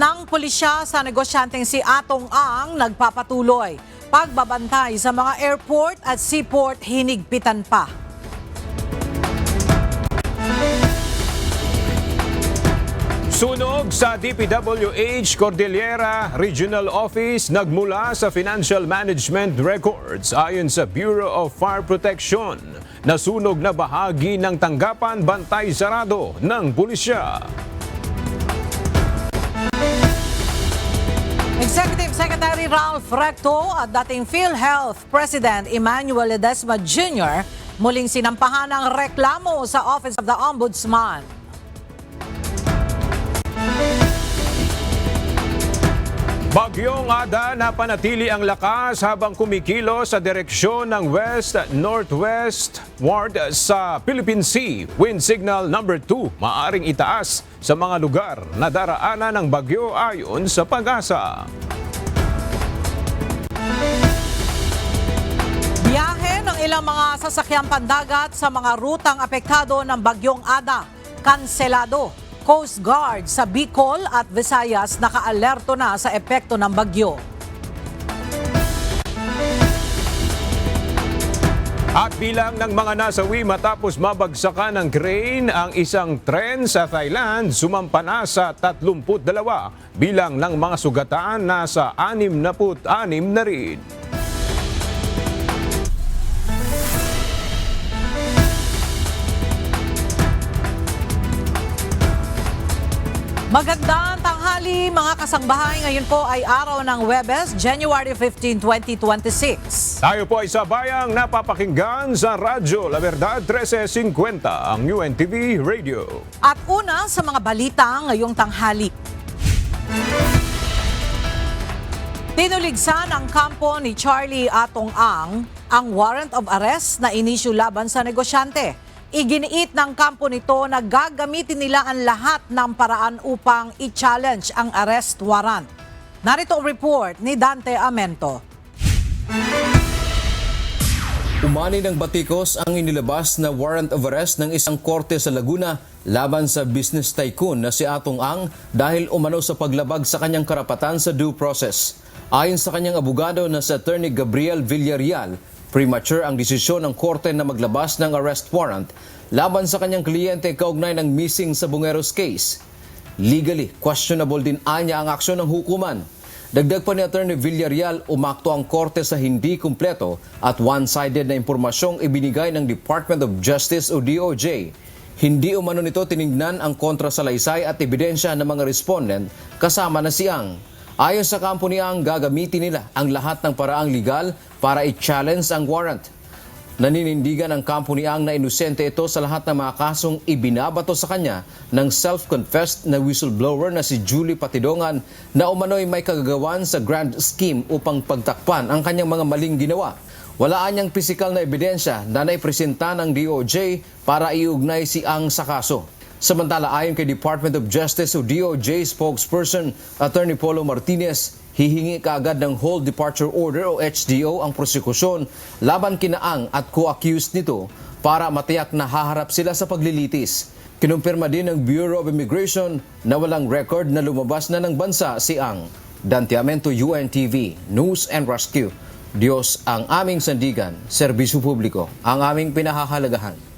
ng pulisya sa negosyanteng si Atong Ang nagpapatuloy. Pagbabantay sa mga airport at seaport hinigpitan pa. Sunog sa DPWH Cordillera Regional Office nagmula sa Financial Management Records ayon sa Bureau of Fire Protection. Nasunog na bahagi ng tanggapan bantay sarado ng pulisya. Executive Secretary Ralph Recto at dating PhilHealth President Emmanuel Ledesma Jr. muling sinampahan ng reklamo sa Office of the Ombudsman. Bagyong Ada napanatili ang lakas habang kumikilo sa direksyon ng west-northwest ward sa Philippine Sea. Wind signal number 2 maaring itaas sa mga lugar na daraanan ng bagyo ayon sa Pag-asa. Biyahe ng ilang mga sasakyang pandagat sa mga rutang apektado ng Bagyong Ada, kanselado. Coast Guard sa Bicol at Visayas nakaalerto na sa epekto ng bagyo. At bilang ng mga nasawi matapos mabagsakan ng crane ang isang tren sa Thailand, sumampa na sa 32. Bilang ng mga sugatan nasa 66 na rin. Magandang tanghali mga kasangbahay. Ngayon po ay araw ng Huwebes, January 15, 2026. Tayo po ay sabayang napapakinggan sa Radyo La Verdad 1350, ang UNTV Radio. At una sa mga balita ngayong tanghali. Tinuligsan ang kampo ni Charlie Atong ang warrant of arrest na inisyu laban sa negosyante. Iginiit ng kampo nito na gagamitin nila ang lahat ng paraan upang i-challenge ang arrest warrant. Narito ang report ni Dante Amento. Umani ng batikos ang inilabas na warrant of arrest ng isang korte sa Laguna laban sa business tycoon na si Atong Ang dahil umano sa paglabag sa kanyang karapatan sa due process. Ayon sa kanyang abogado na si Attorney Gabriel Villarreal, premature ang desisyon ng korte na maglabas ng arrest warrant laban sa kanyang kliyente kaugnay ng missing sa Bungeros case. Legally, questionable din anya ang aksyon ng hukuman. Dagdag pa ni Attorney Villarreal, umakto ang korte sa hindi kumpleto at one-sided na impormasyong ibinigay ng Department of Justice o DOJ. Hindi umano nito tinignan ang kontrasalaysay at ebidensya ng mga respondent kasama na si Ang. Ayon sa kampo ni Ang, gagamitin nila ang lahat ng paraang legal para i-challenge ang warrant. Naninindigan ang kampo ni Ang na inosente ito sa lahat ng mga kasong ibinabato sa kanya ng self-confessed na whistleblower na si Julie Patidongan na umano'y may kagagawan sa grand scheme upang pagtakpan ang kanyang mga maling ginawa. Wala anyang pisikal na ebidensya na naipresenta ng DOJ para iugnay si Ang sa kaso. Samantala, ayon kay Department of Justice o DOJ spokesperson Attorney Polo Martinez, hihingi kaagad ng Hold Departure Order o HDO ang prosekusyon laban kina Ang at co-accused nito para matiyak na haharap sila sa paglilitis. Kinumpirma din ng Bureau of Immigration na walang record na lumabas na ng bansa si Ang. Dante Amento, UNTV, News and Rescue. Diyos ang aming sandigan, serbisyo publiko ang aming pinahahalagahan.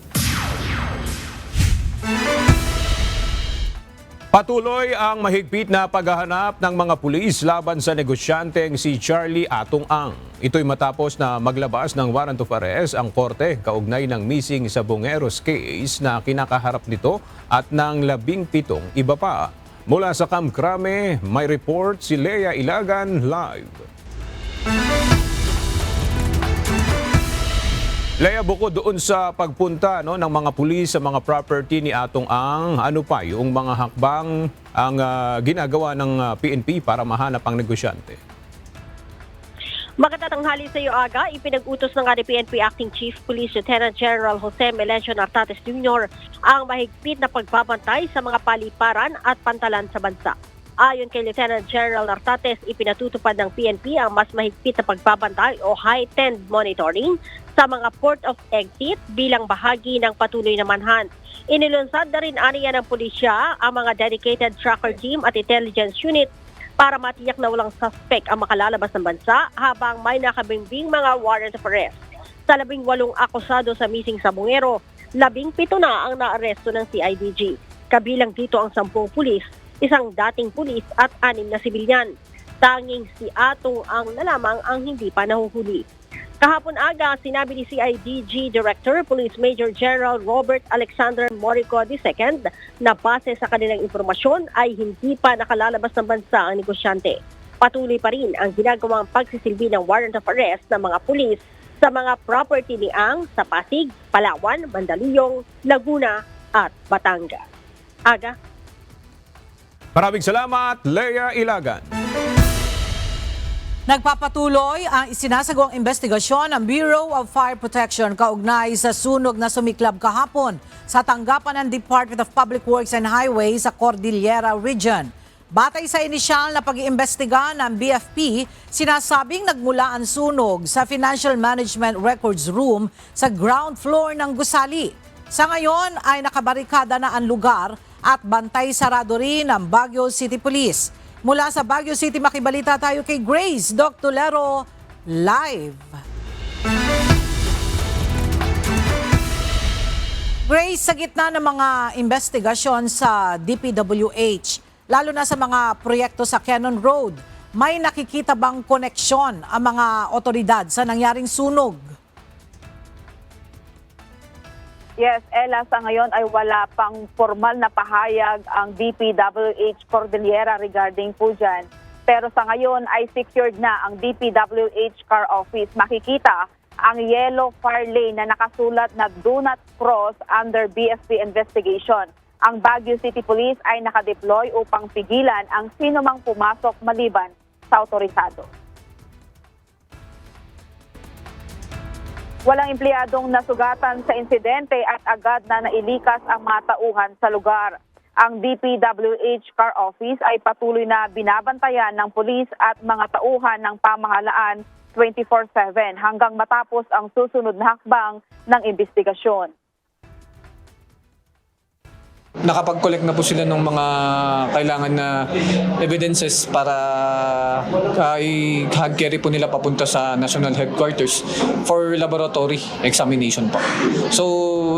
Patuloy ang mahigpit na paghahanap ng mga pulis laban sa negosyanteng si Charlie Atong Ang. Ito'y matapos na maglabas ng warrant of arrest ang korte kaugnay ng missing sa Bungeros case na kinakaharap nito at ng 17 iba pa. Mula sa Kamkrame, may report si Lea Ilagan live. Lea, bukod doon sa pagpunta ng mga pulis sa mga property ni Atong Ang, ano pa yung mga hakbang ang ginagawa ng PNP para mahanap ang negosyante? Magandang tanghali sa iyo, Aga. Ipinag-utos ng PNP Acting Chief Police Lieutenant General Jose Melencio Nartates Jr. ang mahigpit na pagbabantay sa mga paliparan at pantalan sa bansa. Ayon kay Lieutenant General Nartates, ipinatutupad ng PNP ang mas mahigpit na pagbabantay o heightened monitoring sa mga port of exit bilang bahagi ng patuloy na manhunt. Inilunsad na rin aniya ng pulisya ang mga dedicated tracker team at intelligence unit para matiyak na walang suspect ang makalalabas ng bansa habang may nakabimbing mga warrant of arrest. Sa 18 akusado sa missing sa Bungero, 17 na ang naaresto ng CIDG. Kabilang dito ang 10 pulis, isang dating pulis at 6 na sibilyan. Tanging si Atong Ang na lamang ang hindi pa nahuhuli. Kahapon aga, sinabi ni CIDG Director Police Major General Robert Alexander Morico II na base sa kanilang impormasyon ay hindi pa nakalalabas ng bansa ang negosyante. Patuloy pa rin ang ginagawang pagsisilbi ng warrant of arrest ng mga pulis sa mga property ni Ang sa Pasig, Palawan, Mandaluyong, Laguna at Batangas. Aga. Maraming salamat, Lea Ilagan. Nagpapatuloy ang isinasagawang investigasyon ng Bureau of Fire Protection kaugnay sa sunog na sumiklab kahapon sa tanggapan ng Department of Public Works and Highways sa Cordillera Region. Batay sa inisyal na pag-iimbestiga ng BFP, sinasabing nagmula ang sunog sa Financial Management Records Room sa ground floor ng gusali. Sa ngayon ay nakabarikada na ang lugar at bantay sarado rin ng Baguio City Police. Mula sa Baguio City, makibalita tayo kay Grace Doctolero live. Grace, sa gitna ng mga investigasyon sa DPWH, lalo na sa mga proyekto sa Cannon Road, may nakikita bang koneksyon ang mga otoridad sa nangyaring sunog? Yes, Ella, sa ngayon ay wala pang formal na pahayag ang DPWH Cordillera regarding po dyan. Pero sa ngayon ay secured na ang DPWH car office. Makikita ang yellow fire lane na nakasulat na do not cross under BFP investigation. Ang Baguio City Police ay nakadeploy upang pigilan ang sino mang pumasok maliban sa otorisado. Walang empleyadong nasugatan sa insidente at agad na nailikas ang mga tauhan sa lugar. Ang DPWH car office ay patuloy na binabantayan ng pulis at mga tauhan ng pamahalaan 24/7 hanggang matapos ang susunod na hakbang ng investigasyon. Nakapag-collect na po sila ng mga kailangan na evidences para i-hand carry po nila papunta sa national headquarters for laboratory examination po. So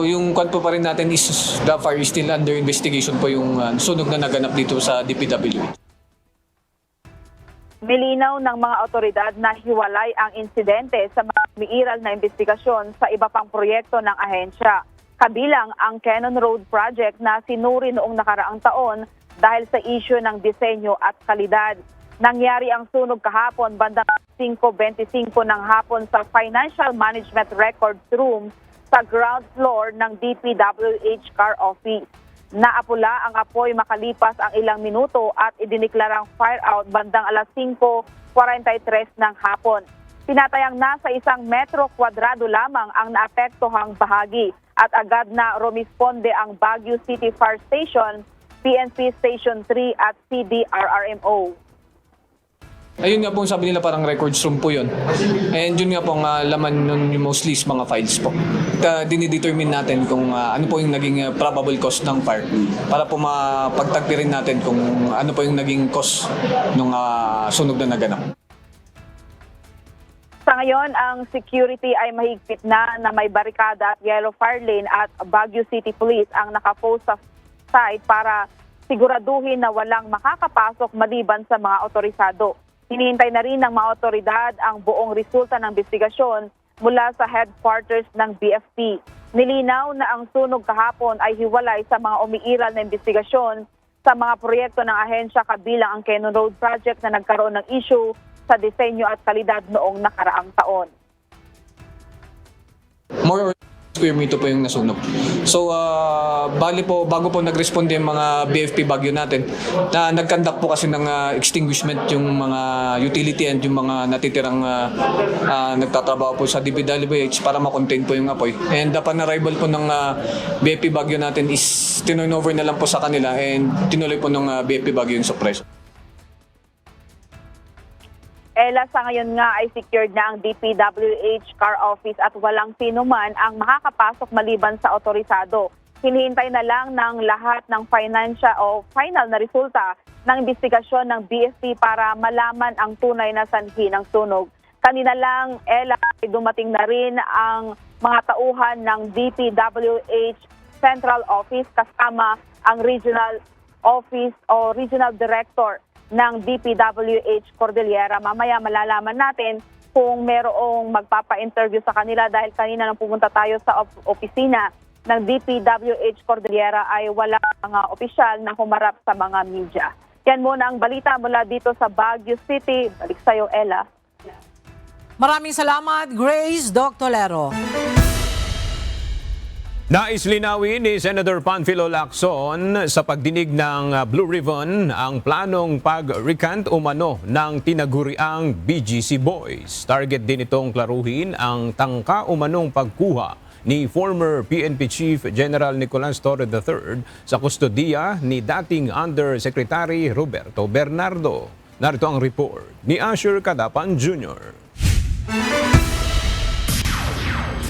yung kwan po pa rin natin is the fire is still under investigation po yung sunog na naganap dito sa DPWH. Milinaw ng mga otoridad na hiwalay ang insidente sa mga umiiral na investigasyon sa iba pang proyekto ng ahensya. Kabilang ang Cannon Road Project na sinuri noong nakaraang taon dahil sa issue ng disenyo at kalidad. Nangyari ang sunog kahapon bandang 5:25 ng hapon sa Financial Management Records Room sa ground floor ng DPWH car office. Naapula ang apoy makalipas ang ilang minuto at idiniklarang fire out bandang 5:43 ng hapon. Tinatayang nasa 1 metro kwadrado lamang ang naapektuhang bahagi at agad na rumisponde ang Baguio City Fire Station, PNP Station 3 at CDRRMO. Ayun nga po sabi nila parang records room po yun. And yun nga po ang laman nun yung mostly is mga files po. Dinidetermine natin kung ano po yung naging probable cause ng fire para po mapagtagpirin natin kung ano po yung naging cause ng sunog na naganap. Sa ngayon, ang security ay mahigpit na may barikada at yellow fire lane at Baguio City Police ang nakapost sa site para siguraduhin na walang makakapasok maliban sa mga otorisado. Hinihintay na rin ng mga otoridad ang buong resulta ng investigasyon mula sa headquarters ng BFP. Nilinaw na ang sunog kahapon ay hiwalay sa mga umiiral na investigasyon sa mga proyekto ng ahensya kabilang ang Cannon Road Project na nagkaroon ng issue sa disenyo at kalidad noong nakaraang taon. More or less square meter po yung nasunog. So, bali po, bago po nag-responde yung mga BFP Baguio natin, na nag-conduct po kasi ng extinguishment yung mga utility and yung mga natitirang nagtatrabaho po sa DPWH para ma-contain po yung apoy. And upon arrival po ng BFP Baguio natin is turnover na lang po sa kanila and tinuloy po ng BFP Baguio yung suppressor. Ella, sa ngayon nga ay secured na ang DPWH car office at walang sino man ang makakapasok maliban sa otorisado. Hinihintay na lang ng lahat ng final na resulta ng investigasyon ng BFP para malaman ang tunay na sanhi ng sunog. Kanina lang, Ella, ay dumating na rin ang mga tauhan ng DPWH Central Office kasama ang Regional Office o Regional Director ng DPWH Cordillera. Mamaya malalaman natin kung merong magpapa-interview sa kanila dahil kanina nang pumunta tayo sa opisina ng DPWH Cordillera ay wala mga opisyal na humarap sa mga media. Yan muna ang balita mula dito sa Baguio City. Balik sa'yo, Ella. Maraming salamat, Grace Doctolero. Nais linawin ni Senator Panfilo Lacson sa pagdinig ng Blue Ribbon ang planong pag-recant umano ng tinaguriang BGC Boys. Target din itong klaruhin ang tangka umanong pagkuha ni former PNP Chief General Nicolas Torre III sa kustodiya ni dating Undersecretary Roberto Bernardo. Narito ang report ni Asher Cadapan Jr.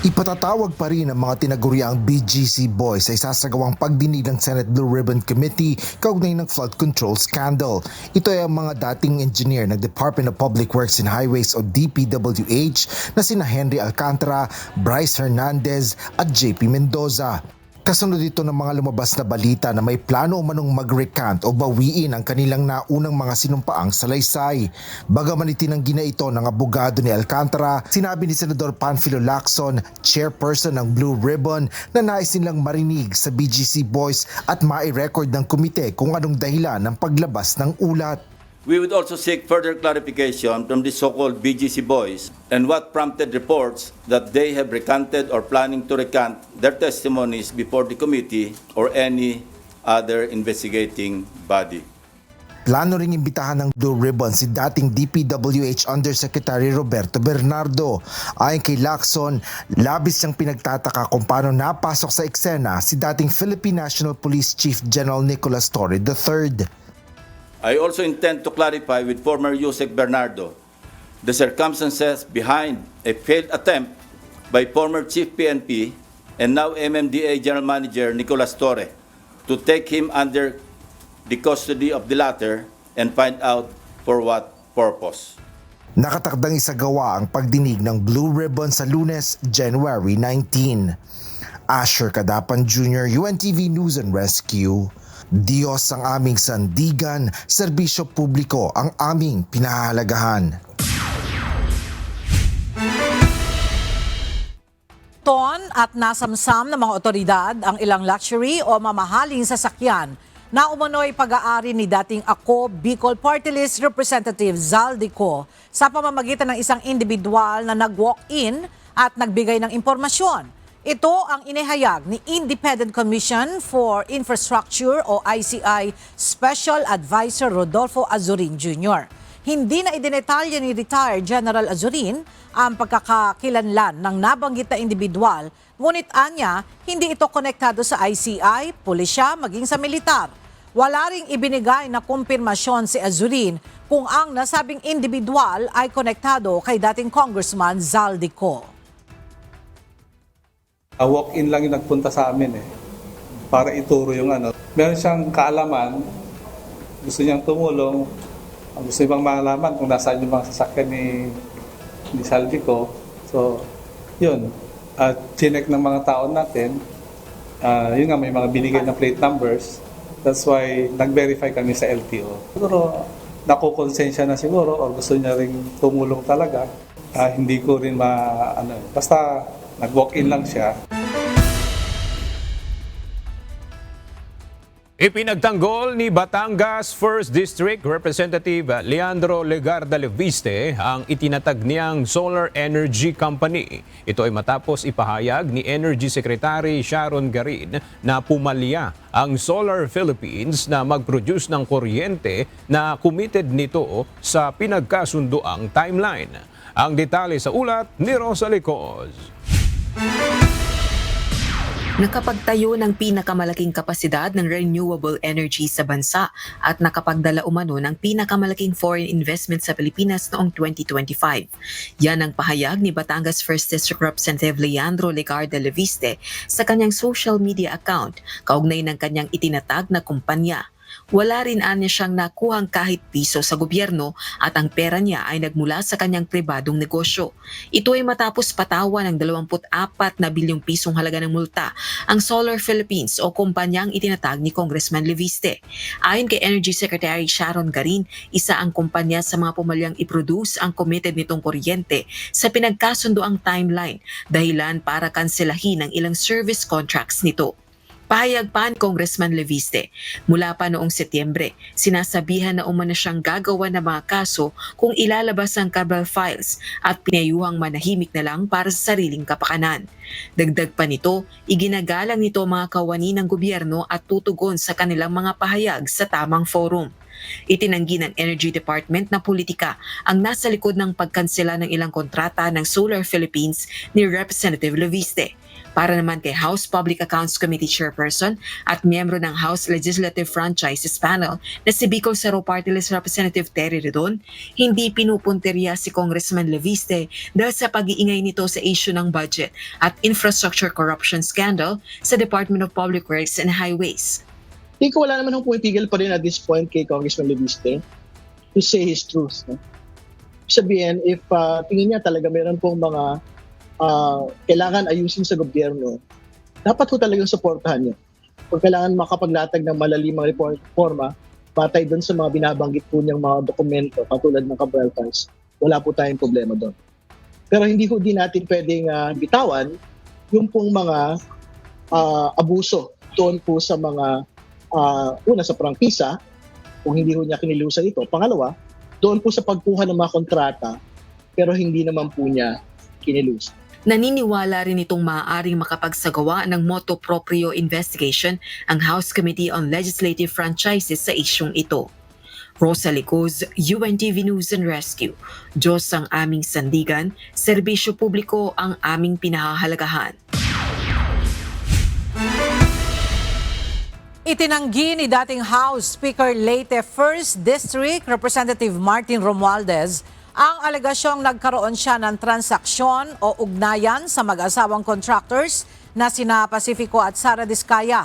Ipatatawag pa rin ang mga tinaguriang BGC Boys sa isasagawang pagdinig ng Senate Blue Ribbon Committee kaugnay ng flood control scandal. Ito ay ang mga dating engineer ng Department of Public Works and Highways o DPWH na sina Henry Alcantara, Bryce Hernandez at JP Mendoza. Kasunod ito ng mga lumabas na balita na may plano umanong mag-recant o bawiin ang kanilang naunang mga sinumpaang salaysay. Bagaman itinanggi na ito ng abogado ni Alcantara, sinabi ni Senador Panfilo Lacson, chairperson ng Blue Ribbon, na nais nilang marinig sa BGC Boys at mai-record ng komite kung anong dahilan ng paglabas ng ulat. We would also seek further clarification from the so-called BGC Boys and what prompted reports that they have recanted or planning to recant their testimonies before the committee or any other investigating body. Plano ring imbitahan ng Blue Ribbon si dating DPWH Undersecretary Roberto Bernardo. Ayon kay Lacson, labis siyang pinagtataka kung paano napasok sa eksena si dating Philippine National Police Chief General Nicolas Torre III. I also intend to clarify with former Yusek Bernardo the circumstances behind a failed attempt by former Chief PNP and now MMDA General Manager Nicolas Torre to take him under the custody of the latter and find out for what purpose. Nakatakdang isagawa ang pagdinig ng Blue Ribbon sa Lunes, January 19. Asher Cadapan Jr., UNTV News and Rescue. Diyos ang aming sandigan, serbisyo publiko ang aming pinahahalagahan. Ton at nasamsam ng mga otoridad ang ilang luxury o mamahaling sasakyan na umano'y pag-aari ni dating Ako Bicol Party List Representative Zaldico sa pamamagitan ng isang individual na nag-walk-in at nagbigay ng impormasyon. Ito ang inihayag ni Independent Commission for Infrastructure o ICI Special Advisor Rodolfo Azurin Jr. Hindi na idinetalya ni retired General Azurin ang pagkakakilanlan ng nabanggit na individual, ngunit anya, hindi ito konektado sa ICI, pulisya, maging sa militar. Wala ring ibinigay na kumpirmasyon si Azurin kung ang nasabing individual ay konektado kay dating Congressman Zaldico. Walk-in lang yung nagpunta sa amin para ituro yung ano. Meron siyang kaalaman, gusto niyang tumulong, gusto niyang malaman kung nasaan yung mga sasakyan ni Zaldico. So, yun. Chinek ng mga tao natin, yun nga may mga binigay na plate numbers. That's why nag-verify kami sa LTO. Siguro, nakukonsensya na siguro or gusto niya ring tumulong talaga. Hindi ko rin basta nag-walk-in lang siya. Ipinagtanggol ni Batangas 1st District Representative Leandro Legarda Leviste ang itinatag niyang Solar Energy Company. Ito ay matapos ipahayag ni Energy Secretary Sharon Garin na pumalya ang Solar Philippines na mag-produce ng kuryente na committed nito sa pinagkasunduang timeline. Ang detalye sa ulat ni Rosa Licos. Nakapagtayo ng pinakamalaking kapasidad ng renewable energy sa bansa at nakapagdala umano ng pinakamalaking foreign investment sa Pilipinas noong 2025. Yan ang pahayag ni Batangas 1st District Representative Leandro Legarda Leviste sa kanyang social media account kaugnay ng kanyang itinatag na kumpanya. Wala rin anya siyang nakuhang kahit piso sa gobyerno at ang pera niya ay nagmula sa kanyang pribadong negosyo. Ito ay matapos patawan ng 24 na bilyong pisong halaga ng multa ang Solar Philippines o kumpanyang itinatag ni Congressman Leviste. Ayon kay Energy Secretary Sharon Garin, isa ang kumpanya sa mga pumalyang i-produce ang committed nitong kuryente sa pinagkasundoang timeline dahilan para kanselahin ang ilang service contracts nito. Pahayag pa ni Congressman Leviste, mula pa noong Setyembre, sinasabihan na umano siyang gagawa ng mga kaso kung ilalabas ang Cabral files at pinayuhang manahimik na lang para sa sariling kapakanan. Dagdag pa nito, iginagalang nito mga kawani ng gobyerno at tutugon sa kanilang mga pahayag sa tamang forum. Itinanggi ng Energy Department na politika ang nasa likod ng pagkansela ng ilang kontrata ng Solar Philippines ni Representative Leviste. Para naman kay House Public Accounts Committee Chairperson at miyembro ng House Legislative Franchises Panel na si Bicol Saro Party List Representative Terry Redon, hindi pinupunteriya si Congressman Leviste dahil sa pag-iingay nito sa issue ng budget at infrastructure corruption scandal sa Department of Public Works and Highways. Hindi ko wala naman pumipigil pa rin at this point kay Congressman Leviste to say his truth. No? Sabihin, if tingin niya talaga meron pong mga kailangan ayusin sa gobyerno, dapat ko talagang suportahan niya. Kung kailangan makapaglatag ng malalimang reforma, batay doon sa mga binabanggit po niyang mga dokumento, katulad ng Cabral files, wala po tayong problema doon. Pero hindi ko din natin pwedeng bitawan yung pong mga abuso doon po sa mga una sa prangkisa, kung hindi ho niya kinilusan ito. Pangalawa, doon po sa pagkuha ng mga kontrata, pero hindi naman po niya kinilusan. Naniniwala rin itong maaaring makapagsagawa ng motu proprio investigation ang House Committee on Legislative Franchises sa isyong ito. Rosa Licuz, UNTV News and Rescue. Diyos ang aming sandigan, serbisyo publiko ang aming pinahahalagahan. Itinanggi ni dating House Speaker Leyte 1st District Representative Martin Romualdez ang alegasyong nagkaroon siya ng transaksyon o ugnayan sa mag-asawang contractors na sina Pacifico at Sara Diskaya.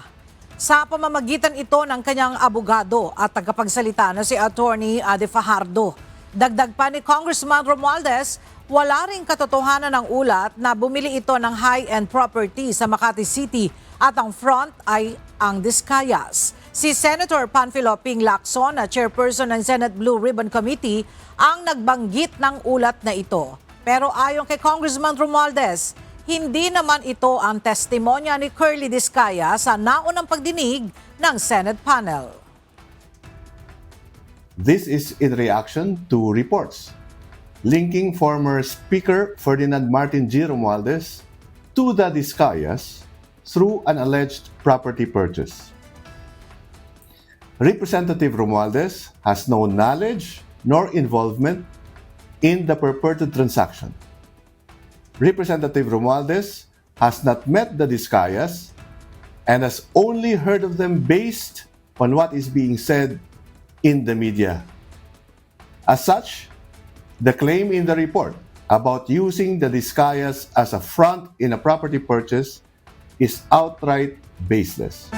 Sa pamamagitan ito ng kanyang abogado at tagapagsalita na si Attorney Ade Fajardo. Dagdag pa ni Congressman Romualdez, wala ring katotohanan ng ulat na bumili ito ng high-end property sa Makati City at ang front ay ang Diskayas. Si Senator Panfilo Ping Lacson, na chairperson ng Senate Blue Ribbon Committee, ang nagbanggit ng ulat na ito. Pero ayon kay Congressman Romualdez, hindi naman ito ang testimonya ni Curly Diskaya sa naunang pagdinig ng Senate panel. This is in reaction to reports linking former Speaker Ferdinand Martin G. Romualdez to the Diskayas through an alleged property purchase. Representative Romualdez has no knowledge nor involvement in the purported transaction. Representative Romualdez has not met the Diskayas and has only heard of them based on what is being said in the media. As such, the claim in the report about using the Diskayas as a front in a property purchase is outright baseless.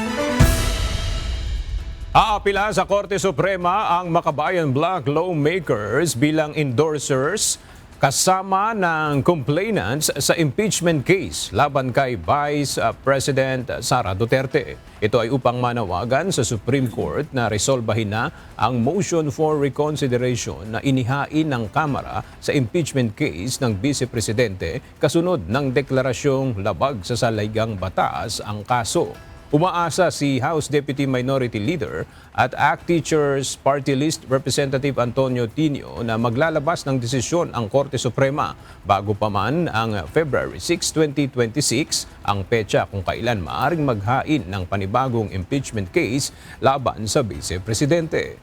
Aapila sa Korte Suprema ang Makabayan Bloc lawmakers bilang endorsers kasama ng complainants sa impeachment case laban kay Vice President Sara Duterte. Ito ay upang manawagan sa Supreme Court na resolbahin na ang motion for reconsideration na inihain ng Kamara sa impeachment case ng Vice Presidente kasunod ng deklarasyong labag sa saligang batas ang kaso. Umaasa si House Deputy Minority Leader at ACT Teachers Party List Representative Antonio Tinio na maglalabas ng desisyon ang Korte Suprema bago pa man ang February 6, 2026 ang petsa kung kailan maaaring maghain ng panibagong impeachment case laban sa Vice Presidente.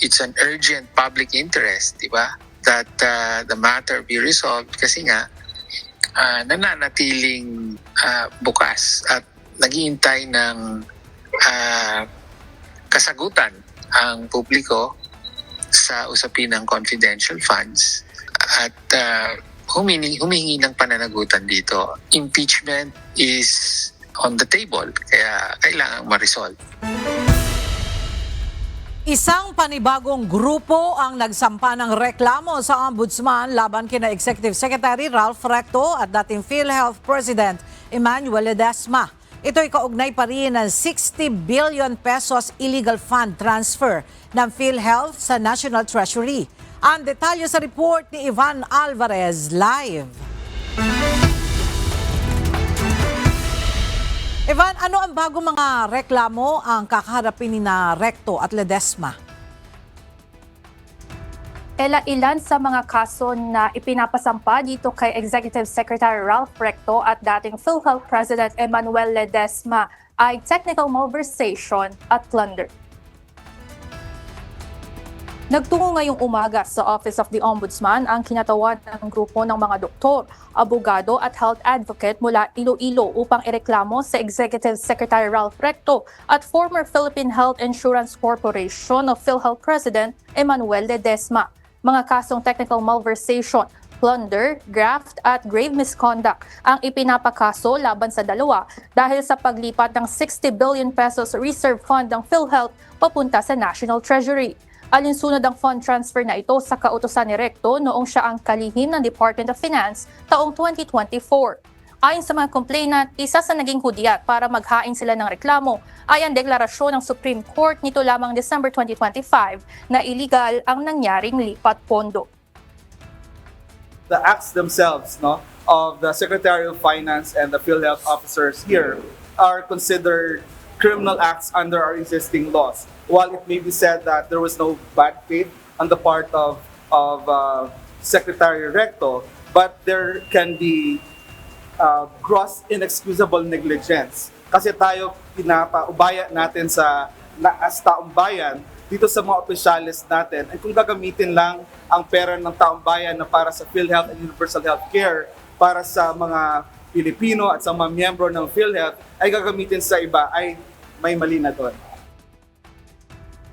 It's an urgent public interest, di ba? That the matter be resolved kasi nga nananatiling bukas at naghihintay ng kasagutan ang publiko sa usapin ng confidential funds at humingi ng pananagutan dito. Impeachment is on the table, kaya kailangang ma-resolve. Isang panibagong grupo ang nagsampa ng reklamo sa Ombudsman laban kina Executive Secretary Ralph Recto at dating PhilHealth President Emmanuel Ledesma. Ito'y kaugnay pa rin ng 60 billion pesos illegal fund transfer ng PhilHealth sa National Treasury. Ang detalye sa report ni Ivan Alvarez live. Ivan, ano ang bagong mga reklamo ang kakaharapin ni Recto at Ledesma? Ilan sa mga kaso na ipinapasampa dito kay Executive Secretary Ralph Recto at dating PhilHealth President Emmanuel Ledesma ay technical malversation at plunder. Nagtungo ngayong umaga sa Office of the Ombudsman ang kinatawan ng grupo ng mga doktor, abogado at health advocate mula Iloilo upang ireklamo sa Executive Secretary Ralph Recto at former Philippine Health Insurance Corporation of PhilHealth President Emmanuel Ledesma. Mga kasong technical malversation, plunder, graft at grave misconduct ang ipinapakaso laban sa dalawa dahil sa paglipat ng 60 billion pesos reserve fund ng PhilHealth papunta sa National Treasury. Alinsunod ang fund transfer na ito sa kautusan ni Recto noong siya ang kalihim ng Department of Finance taong 2024. Ayon sa mga complainant, isa sa naging hudyat para maghain sila ng reklamo ay ang deklarasyon ng Supreme Court nito lamang December 2025 na illegal ang nangyaring lipat pondo. The acts themselves of the Secretary of Finance and the PhilHealth officers here are considered criminal acts under our existing laws. While it may be said that there was no bad faith on the part of Secretary Recto, but there can be gross inexcusable negligence. Kasi tayo pinapaubaya natin as taong bayan dito sa mga opisyalis natin ay kung gagamitin lang ang pera ng taong bayan na para sa PhilHealth and Universal Health Care para sa mga Pilipino at sa mga miyembro ng PhilHealth ay gagamitin sa iba ay may mali na doon.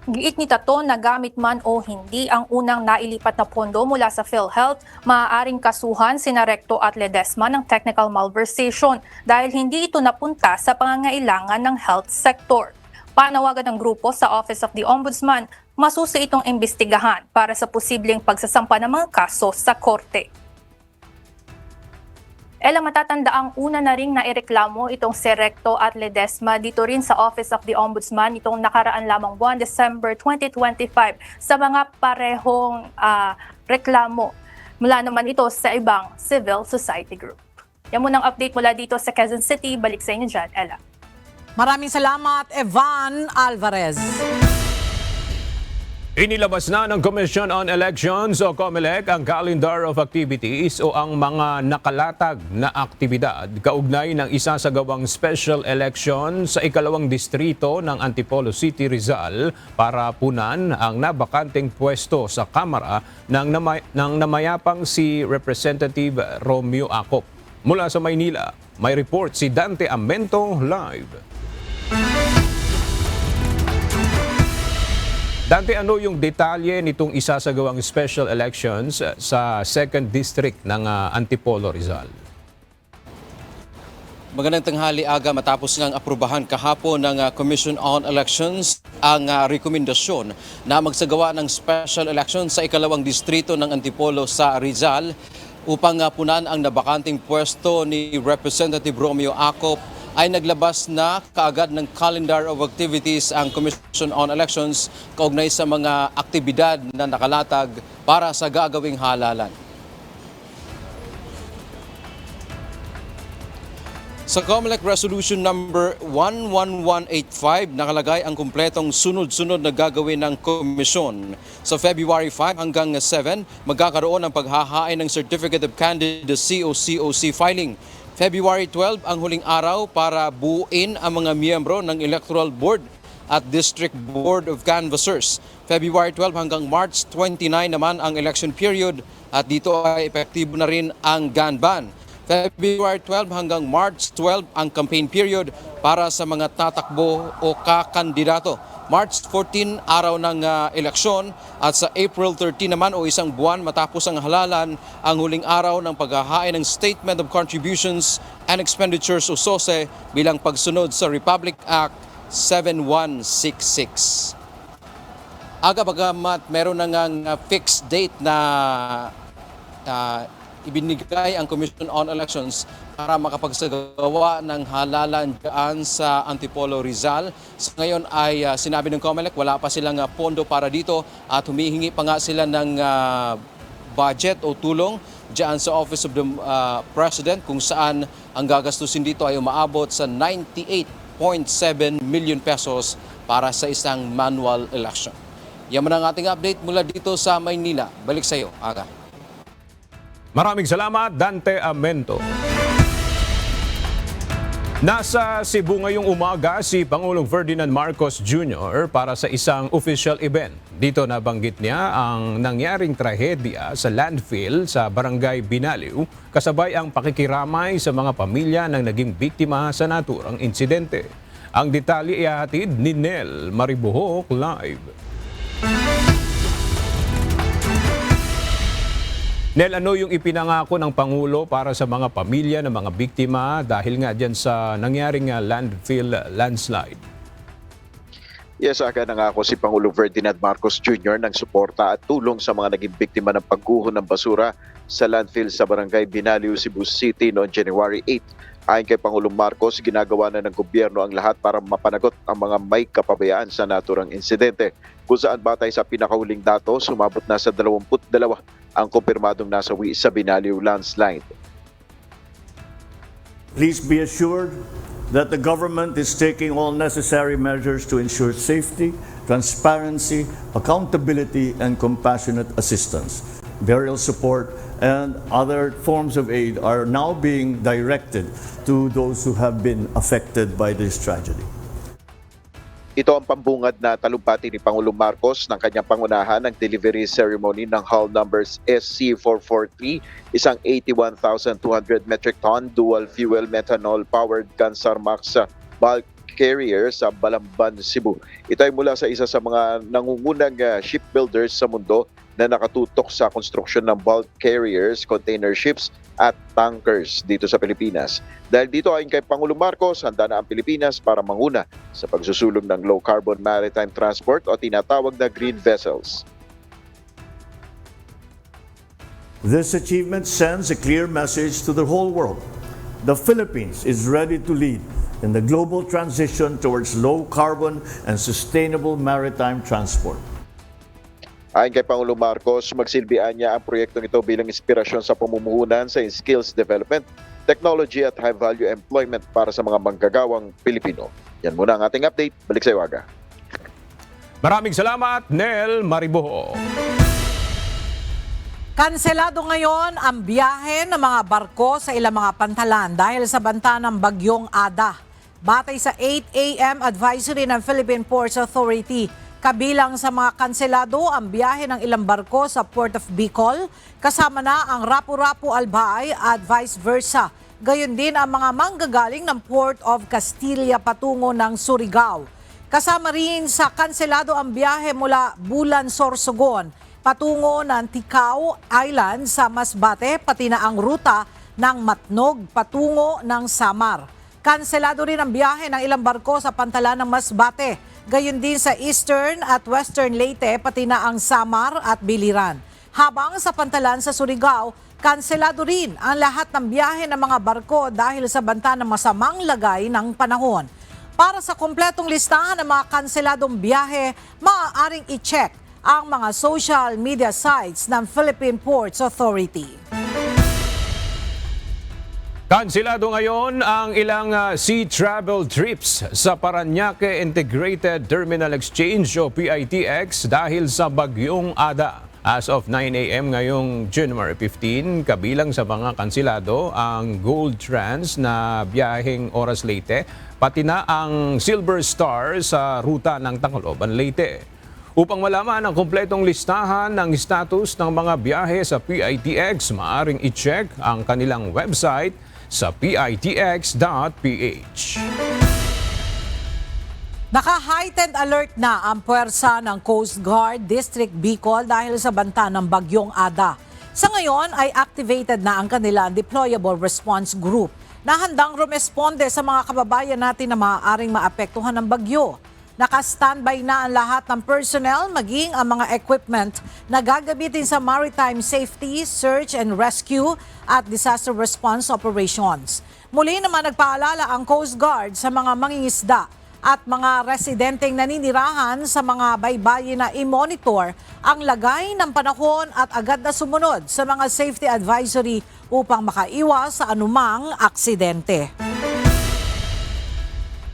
Giit ni Tato na gamit man o hindi ang unang nailipat na pondo mula sa PhilHealth, maaaring kasuhan sina Recto at Ledesma ng technical malversation dahil hindi ito napunta sa pangangailangan ng health sector. Panawagan ng grupo sa Office of the Ombudsman, masusi itong imbestigahan para sa posibleng pagsasampa ng mga kaso sa korte. Matatanda ang una na ring naireklamo itong si Recto at Ledesma dito rin sa Office of the Ombudsman itong nakaraan lamang buwan, December 2025, sa mga parehong reklamo mula naman ito sa ibang civil society group. Yan muna ang update mula dito sa Quezon City. Balik sa inyo dyan, Ella. Maraming salamat, Evan Alvarez. Inilabas na ng Commission on Elections o COMELEC ang calendar of activities o ang mga nakalatag na aktibidad kaugnay ng isasagawang special election sa ikalawang distrito ng Antipolo City, Rizal para punan ang nabakanteng pwesto sa Kamara ng namayapang si Representative Romeo Acop. Mula sa Maynila, may report si Dante Amento live. Dante, ano yung detalye nitong isasagawang special elections sa 2nd District ng Antipolo, Rizal? Magandang tanghali, Aga. Matapos ngang aprubahan kahapon ng Commission on Elections ang rekomendasyon na magsagawa ng special election sa ikalawang distrito ng Antipolo sa Rizal upang punan ang nabakanting pwesto ni Representative Romeo Acop, ay naglabas na kaagad ng calendar of activities ang Commission on Elections kaugnay sa mga aktibidad na nakalatag para sa gagawing halalan. Sa COMELEC Resolution number 11185, nakalagay ang kumpletong sunod-sunod na gagawin ng komisyon. Sa February 5 hanggang 7, magkakaroon ng paghahain ng Certificate of Candidacy o COC filing. February 12 ang huling araw para buuin ang mga miyembro ng Electoral Board at District Board of Canvassers. February 12 hanggang March 29 naman ang election period at dito ay epektibo na rin ang gun ban. February 12 hanggang March 12 ang campaign period para sa mga tatakbo o kakandidato. March 14, araw ng eleksyon, at sa April 13 naman o isang buwan matapos ang halalan, ang huling araw ng paghahain ng Statement of Contributions and Expenditures o SOSE bilang pagsunod sa Republic Act 7166. Bagamat meron na ngang fixed date na ibinigay ang Commission on Elections para makapagsagawa ng halalan dyan sa Antipolo, Rizal. Sa ngayon ay sinabi ng COMELEC wala pa silang pondo para dito at humihingi pa nga sila ng budget o tulong dyan sa Office of the President kung saan ang gagastusin dito ay umaabot sa 98.7 million pesos para sa isang manual election. Yan man ang ating update mula dito sa Maynila. Balik sa iyo, Aga. Maraming salamat, Dante Amento. Nasa Cebu ngayong umaga si Pangulong Ferdinand Marcos Jr. para sa isang official event. Dito nabanggit niya ang nangyaring trahedya sa landfill sa Barangay Binaliw, kasabay ang pakikiramay sa mga pamilya ng naging biktima sa naturang insidente. Ang detalye ihahatid ni Nel Maribuhok live. Nel, ano yung ipinangako ng Pangulo para sa mga pamilya ng mga biktima dahil nga dyan sa nangyaring landfill landslide? Yes, nangako si Pangulong Ferdinand Marcos Jr. ng suporta at tulong sa mga naging biktima ng pagguho ng basura sa landfill sa Barangay Binaliw, Cebu City noong January 8. Ayon kay Pangulong Marcos, ginagawa na ng gobyerno ang lahat para mapanagot ang mga may kapabayaan sa naturang insidente. Kung saan batay sa pinakahuling datos, sumabot na sa 22 ang kumpirmadong nasawi sa Binaliw landslide. Please be assured that the government is taking all necessary measures to ensure safety, transparency, accountability, and compassionate assistance. Burial support and other forms of aid are now being directed to those who have been affected by this tragedy. Ito ang pambungad na talumpati ni Pangulong Marcos ng kanyang pangunahan ng delivery ceremony ng hull numbers SC443, isang 81,200 metric ton dual-fuel methanol-powered Kansar-Max bulk carrier sa Balamban, Cebu. Ito ay mula sa isa sa mga nangungunang shipbuilders sa mundo na nakatutok sa konstruksyon ng bulk carriers, container ships at tankers dito sa Pilipinas. Dahil dito ayon kay Pangulong Marcos, handa na ang Pilipinas para manguna sa pagsusulong ng low-carbon maritime transport o tinatawag na green vessels. This achievement sends a clear message to the whole world. The Philippines is ready to lead in the global transition towards low-carbon and sustainable maritime transport. Ayon kay Pangulong Marcos, magsilbihan niya ang proyektong ito bilang inspirasyon sa pamumuhunan sa skills development, technology at high-value employment para sa mga manggagawang Pilipino. Yan muna ang ating update. Balik sa iyo, Aga. Maraming salamat, Nel Maribuho. Kanselado ngayon ang biyahe ng mga barko sa ilang mga pantalan dahil sa banta ng bagyong Ada. Batay sa 8 a.m. advisory ng Philippine Ports Authority, kabilang sa mga kanselado ang biyahe ng ilang barko sa Port of Bicol, kasama na ang Rapu-Rapu Albay at vice versa. Gayon din ang mga manggagaling ng Port of Castilla patungo ng Surigao. Kasama rin sa kanselado ang biyahe mula Bulan, Sorsogon patungo ng Ticao Island sa Masbate, pati na ang ruta ng Matnog patungo ng Samar. Kanselado rin ang biyahe ng ilang barko sa pantalan ng Masbate. Gayon din sa Eastern at Western Leyte, pati na ang Samar at Biliran. Habang sa pantalan sa Surigao, kanselado rin ang lahat ng biyahe ng mga barko dahil sa banta ng masamang lagay ng panahon. Para sa kompletong listahan ng mga kanseladong biyahe, maaaring i-check ang mga social media sites ng Philippine Ports Authority. Kanselado ngayon ang ilang sea travel trips sa Parañaque Integrated Terminal Exchange o PITX dahil sa bagyong Ada. As of 9 a.m. ngayong January 15, kabilang sa mga kanselado ang Gold Trans na biyaheng Oras Leyte, pati na ang Silver Star sa ruta ng Tacloban Leyte. Upang malaman ang kumpletong listahan ng status ng mga biyahe sa PITX, maaaring i-check ang kanilang website sa pitx.ph. Naka-heightened alert na ang puwersa ng Coast Guard District Bicol dahil sa banta ng bagyong Ada. Sa ngayon ay activated na ang kanilang Deployable Response Group na handang rumesponde sa mga kababayan natin na maaaring maapektuhan ng bagyo. Naka-standby na ang lahat ng personnel maging ang mga equipment na gagamitin sa maritime safety, search and rescue at disaster response operations. Muli naman nagpaalala ang Coast Guard sa mga mangingisda at mga residenteng naninirahan sa mga baybayin na i-monitor ang lagay ng panahon at agad na sumunod sa mga safety advisory upang makaiwas sa anumang aksidente.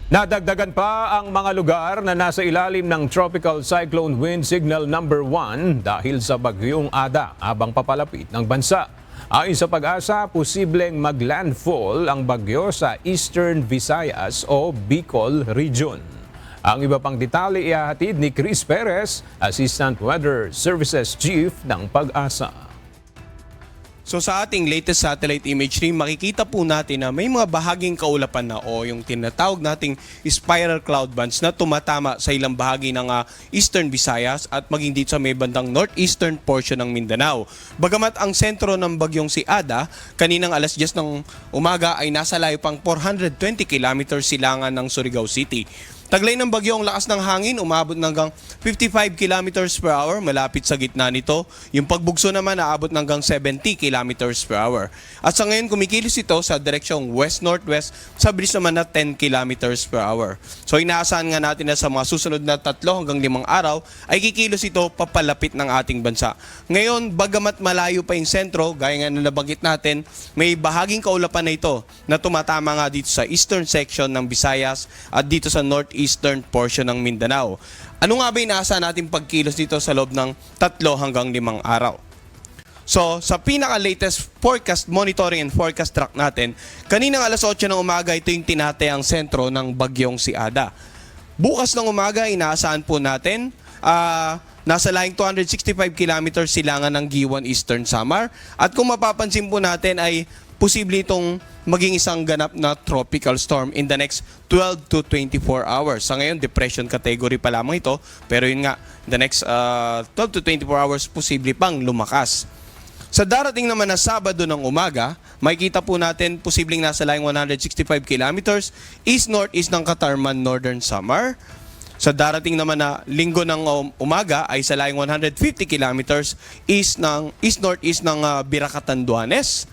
Nadagdagan pa ang mga lugar na nasa ilalim ng Tropical Cyclone Wind Signal number 1 dahil sa bagyong Ada habang papalapit ng bansa. Ayon sa Pag-asa, posibleng maglandfall ang bagyo sa Eastern Visayas o Bicol Region. Ang iba pang detalye ihahatid ni Chris Perez, Assistant Weather Services Chief ng Pag-asa. So sa ating latest satellite imagery, makikita po natin na may mga bahaging kaulapan na o yung tinatawag nating spiral cloud bands na tumatama sa ilang bahagi ng Eastern Visayas at maging dito sa may bandang northeastern portion ng Mindanao. Bagamat ang sentro ng bagyong si Ada, kaninang alas 10 ng umaga ay nasa layo pang 420 kilometers silangan ng Surigao City. Taglay ng bagyo ang lakas ng hangin, umabot hanggang 55 kilometers per hour, malapit sa gitna nito. Yung pagbugso naman aabot hanggang 70 kilometers per hour. At sa ngayon kumikilos ito sa direksyong west-northwest sa bilis naman na 10 kilometers per hour. So inaasahan nga natin na sa mga susunod na 3 hanggang 5 araw ay kikilos ito papalapit ng ating bansa. Ngayon, bagamat malayo pa yung sentro, gaya nga na nabanggit natin, may bahaging kaulapan na ito na tumatama nga dito sa eastern section ng Visayas at dito sa northeastern portion ng Mindanao. Ano nga ba inaasahan natin pagkilos dito sa loob ng 3 hanggang 5 araw? So, sa pinaka-latest forecast monitoring and forecast track natin, kaninang alas 8 ng umaga, ito yung tinatayang sentro ng bagyong si Ada. Bukas ng umaga, inaasahan po natin, nasa laying 265 kilometers silangan ng Giwan Eastern Samar. At kung mapapansin po natin ay posible itong maging isang ganap na tropical storm in the next 12 to 24 hours. Sa ngayon, depression category pa lamang ito. Pero yun nga, the next 12 to 24 hours, posible pang lumakas. Sa darating naman na Sabado ng umaga, makikita po natin posibleng nasa laying 165 kilometers east-northeast ng Katarman, Northern Samar. Sa darating naman na Linggo ng umaga ay sa laying 150 kilometers east-northeast ng Biracatan, Duanes.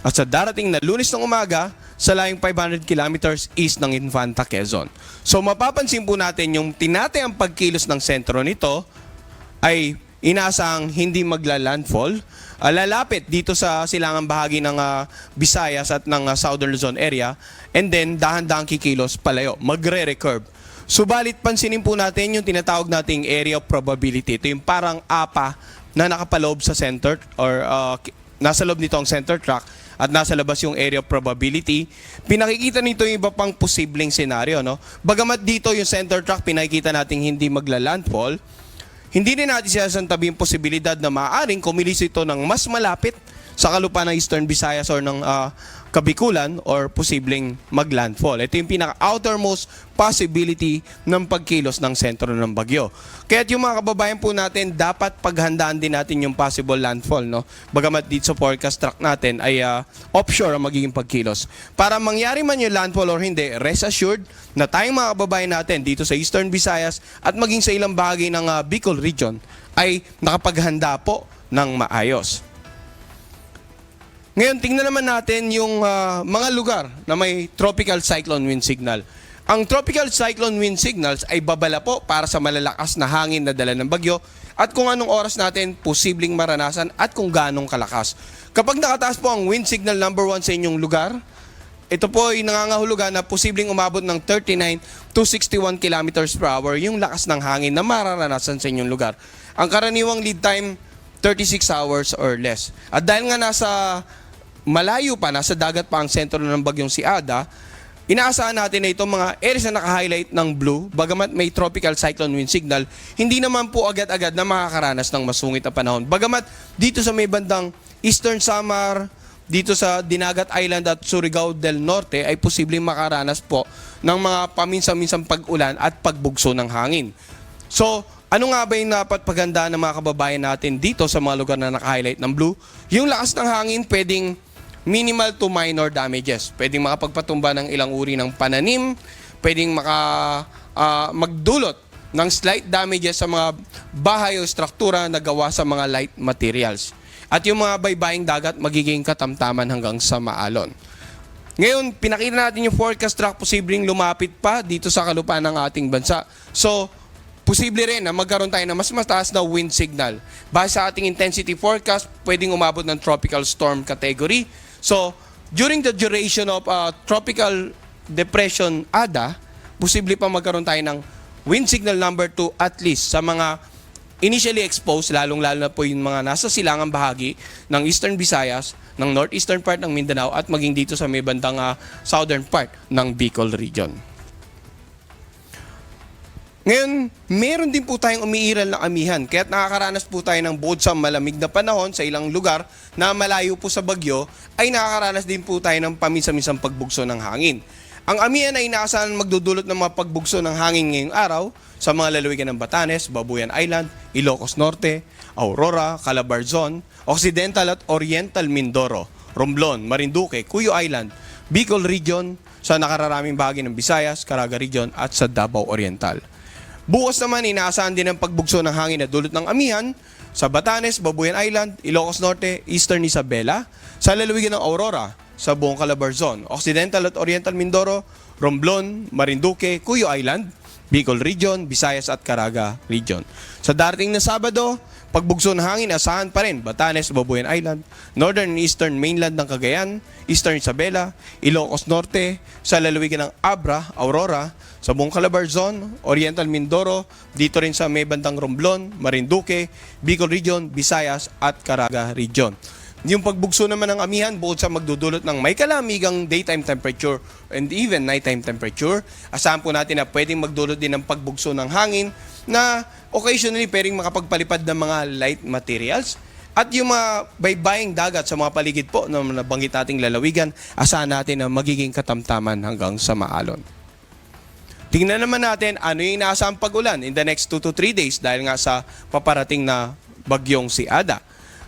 At sa darating na Lunes ng umaga, sa laying 500 kilometers east ng Infanta, Quezon. So mapapansin po natin yung tinatayang pagkilos ng sentro nito ay inaasang hindi magla-landfall. Lalapit dito sa silangang bahagi ng Visayas at ng Southern Luzon area, and then dahan-dahang kikilos palayo, magre-recurve. Subalit pansinin po natin yung tinatawag nating area of probability. Ito yung parang APA na nakapaloob sa center or nasa loob nito ang center track at nasa labas yung area of probability. Pinakikita nito yung iba pang posibleng senaryo, no? Bagamat dito yung center track pinakikita nating hindi magla-landfall, hindi din natin sinasantabi yung posibilidad na maaaring kumilos ito ng mas malapit sa kalupaan ng Eastern Visayas or ng Kabikulan or posibleng maglandfall. Ito yung pinaka-outermost possibility ng pagkilos ng sentro ng bagyo. Kaya yung mga kababayan po natin, dapat paghandaan din natin yung possible landfall, no? Bagamat dito sa forecast track natin ay offshore ang magiging pagkilos. Para mangyari man yung landfall or hindi, rest assured na tayong mga kababayan natin dito sa Eastern Visayas at maging sa ilang bahagi ng Bicol region ay nakapaghanda po ng maayos. Ngayon, tingnan naman natin yung mga lugar na may tropical cyclone wind signal. Ang tropical cyclone wind signals ay babala po para sa malalakas na hangin na dala ng bagyo at kung anong oras natin posibleng maranasan at kung ganong kalakas. Kapag nakataas po ang wind signal number 1 sa inyong lugar, ito po ay nangangahulugan na posibleng umabot ng 39 to 61 kilometers per hour yung lakas ng hangin na mararanasan sa inyong lugar. Ang karaniwang lead time, 36 hours or less. At dahil nga nasa malayo pa, nasa dagat pa ang sentro ng bagyong si Ada, inaasahan natin na itong mga areas na naka-highlight ng blue, bagamat may tropical cyclone wind signal, hindi naman po agad-agad na makakaranas ng masungit na panahon. Bagamat dito sa may bandang Eastern Samar, dito sa Dinagat Island at Surigao del Norte ay posibleng makaranas po ng mga paminsan-minsang pag-ulan at pagbugso ng hangin. So, ano nga ba yung dapat paghandaan ng mga kababayan natin dito sa mga lugar na naka-highlight ng blue? Yung lakas ng hangin pwedeng minimal to minor damages. Pwedeng makapagpatumba ng ilang uri ng pananim, pwedeng magdulot ng slight damages sa mga bahay o struktura na gawa sa mga light materials. At yung mga baybaying dagat magiging katamtaman hanggang sa maalon. Ngayon, pinakita natin yung forecast track, posibleng lumapit pa dito sa kalupaan ng ating bansa. So, posible rin na magkaroon tayo ng mas mataas na wind signal. Base sa ating intensity forecast, pwedeng umabot ng tropical storm category. So, during the duration of tropical depression ADA, posible pa magkaroon tayo ng wind signal number 2 at least sa mga initially exposed, lalong-lalo na po yung mga nasa silangang bahagi ng Eastern Visayas, ng northeastern part ng Mindanao at maging dito sa may bandang southern part ng Bicol region. Ngayon, meron din po tayong umiiral na amihan, kaya't nakakaranas po tayo ng bukod sa malamig na panahon sa ilang lugar na malayo po sa bagyo, ay nakakaranas din po tayo ng paminsan-minsang pagbugso ng hangin. Ang amihan ay inaasahan magdudulot ng mga pagbugso ng hangin ngayong araw sa mga lalawigan ng Batanes, Babuyan Island, Ilocos Norte, Aurora, Calabarzon, Occidental at Oriental Mindoro, Romblon, Marinduque, Cuyo Island, Bicol Region, sa nakararaming bahagi ng Visayas, Caraga Region at sa Davao Oriental. Bukas naman, inaasahan din ang pagbugso ng hangin na dulot ng amihan sa Batanes, Babuyan Island, Ilocos Norte, Eastern Isabela, sa lalawigan ng Aurora, sa buong Calabarzon, Occidental at Oriental Mindoro, Romblon, Marinduque, Cuyo Island, Bicol Region, Visayas at Caraga Region. Sa darating na Sabado, pagbugso ng hangin asahan pa rin Batanes, Babuyan Island, Northern and Eastern Mainland ng Cagayan, Eastern Isabela, Ilocos Norte, sa lalawigan ng Abra, Aurora, sa buong Calabarzon, Oriental Mindoro, dito rin sa may bandang Romblon, Marinduque, Bicol Region, Visayas at Caraga Region. Yung pagbugso naman ng amihan, bukod sa magdudulot ng may kalamigang daytime temperature and even nighttime temperature, asahan po natin na pwedeng magdulot din ng pagbugso ng hangin na occasionally pwedeng makapagpalipad ng mga light materials. At yung mga baybaying dagat sa mga paligid po na nabanggit nating lalawigan, asahan natin na magiging katamtaman hanggang sa maalon. Tingnan naman natin ano yung inaasahang pag-ulan in the next 2 to 3 days dahil nga sa paparating na bagyong si Ada.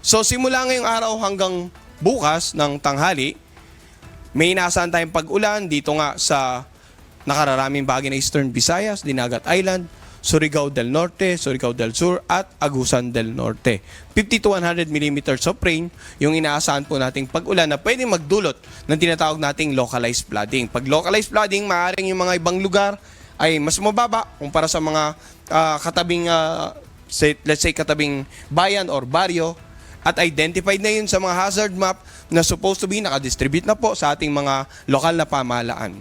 So simula ngayong araw hanggang bukas ng tanghali, may inaasahan tayong pag-ulan dito nga sa nakararaming bahagi ng Eastern Visayas, Dinagat Island, Surigao del Norte, Surigao del Sur at Agusan del Norte. 50 to 100 millimeters of rain yung inaasahan po nating pag-ulan na pwedeng magdulot ng tinatawag nating localized flooding. Pag localized flooding, maaaring yung mga ibang lugar ay mas mababa kumpara sa mga katabing, let's say katabing bayan or baryo, at identified na yun sa mga hazard map na supposed to be nakadistribute na po sa ating mga lokal na pamahalaan.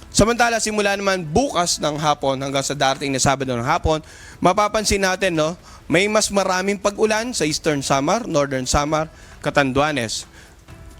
Samantala, simula naman bukas ng hapon hanggang sa darating na Sabado ng hapon, mapapansin natin may mas maraming pag-ulan sa Eastern Samar, Northern Samar, Catanduanes.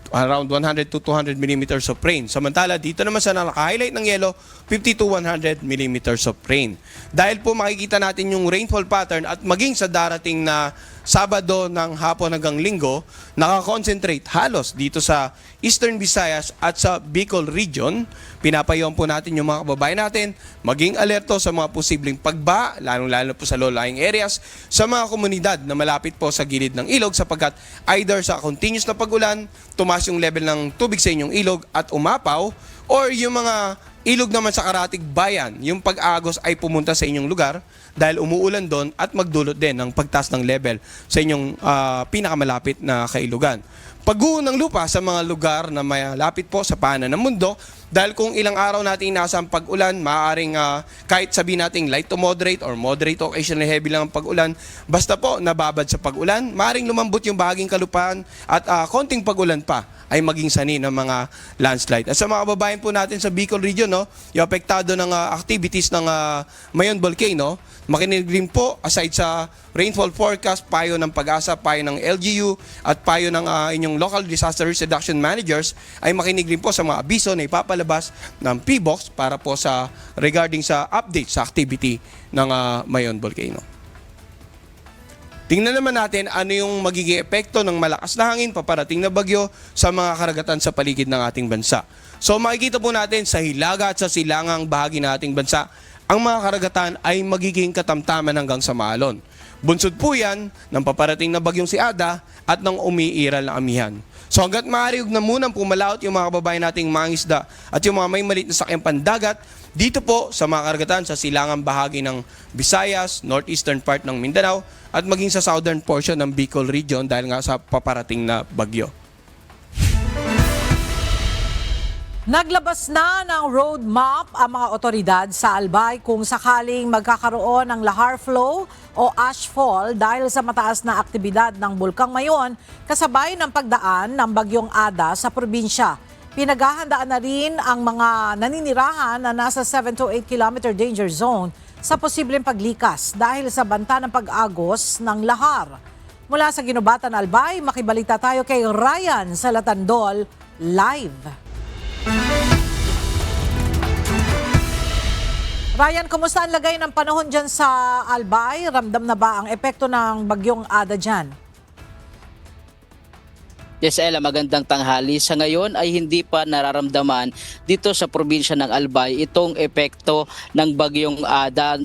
Around 100 to 200 millimeters of rain. Samantala, dito naman sa naka-highlight ng yellow, 50 to 100 millimeters of rain. Dahil po makikita natin yung rainfall pattern at maging sa darating na Sabado ng hapon hanggang Linggo, nakakonsentrate halos dito sa Eastern Visayas at sa Bicol Region. Pinapayawan po natin yung mga kababayan natin maging alerto sa mga posibleng pagbaha, lalong-lalo po sa low-lying areas, sa mga komunidad na malapit po sa gilid ng ilog sapagkat either sa continuous na pag-ulan, tumaas yung level ng tubig sa inyong ilog at umapaw, or yung mga ilog naman sa karatig bayan, yung pag-agos ay pumunta sa inyong lugar dahil umuulan doon at magdulot din ng pagtaas ng level sa inyong pinakamalapit na kailugan. Pagguho ng lupa sa mga lugar na malapit po sa paanan ng mundo dahil kung ilang araw natin nasa ang pag-ulan, maaaring kahit sabihin natin light to moderate or moderate to occasionally heavy lang ang pag-ulan, basta po nababad sa pag-ulan, maaaring lumambot yung bahaging kalupaan at konting pag-ulan pa ay maging sanhi ng mga landslide. At sa mga kababayan po natin sa Bicol Region, yung apektado ng activities ng Mayon Volcano, Makinig rin po, aside sa rainfall forecast, payo ng Pag-asa, payo ng LGU, at payo ng inyong local disaster risk reduction managers, ay makinig rin po sa mga abiso na ipapalabas ng PBOX para po sa regarding sa update sa activity ng Mayon Volcano. Tingnan naman natin ano yung magiging epekto ng malakas na hangin paparating na bagyo sa mga karagatan sa paligid ng ating bansa. So makikita po natin sa hilaga at sa silangang bahagi ng ating bansa, ang mga karagatan ay magiging katamtaman hanggang sa maalon. Bunsod po yan ng paparating na bagyong si Ada at ng umiiral na amihan. So hanggat maaari, huwag na munang pumalaot yung mga kababayan nating mangisda at yung mga may maliit na sakyang pandagat dito po sa mga karagatan sa silangang bahagi ng Visayas, northeastern part ng Mindanao at maging sa southern portion ng Bicol region dahil nga sa paparating na bagyo. Naglabas na ng roadmap ang mga otoridad sa Albay kung sakaling magkakaroon ng lahar flow o ash fall dahil sa mataas na aktibidad ng Bulkang Mayon kasabay ng pagdaan ng Bagyong Ada sa probinsya. Pinaghahandaan na rin ang mga naninirahan na nasa 7 to 8 kilometer danger zone sa posibleng paglikas dahil sa banta ng pag-agos ng lahar. Mula sa Ginubatan, Albay, makibalita tayo kay Ryan Salatandol live. Ryan, kumusta ang lagay ng panahon dyan sa Albay? Ramdam na ba ang epekto ng Bagyong Ada dyan? Yes, Ella, magandang tanghali. Sa ngayon ay hindi pa nararamdaman dito sa probinsya ng Albay itong epekto ng Bagyong Ada.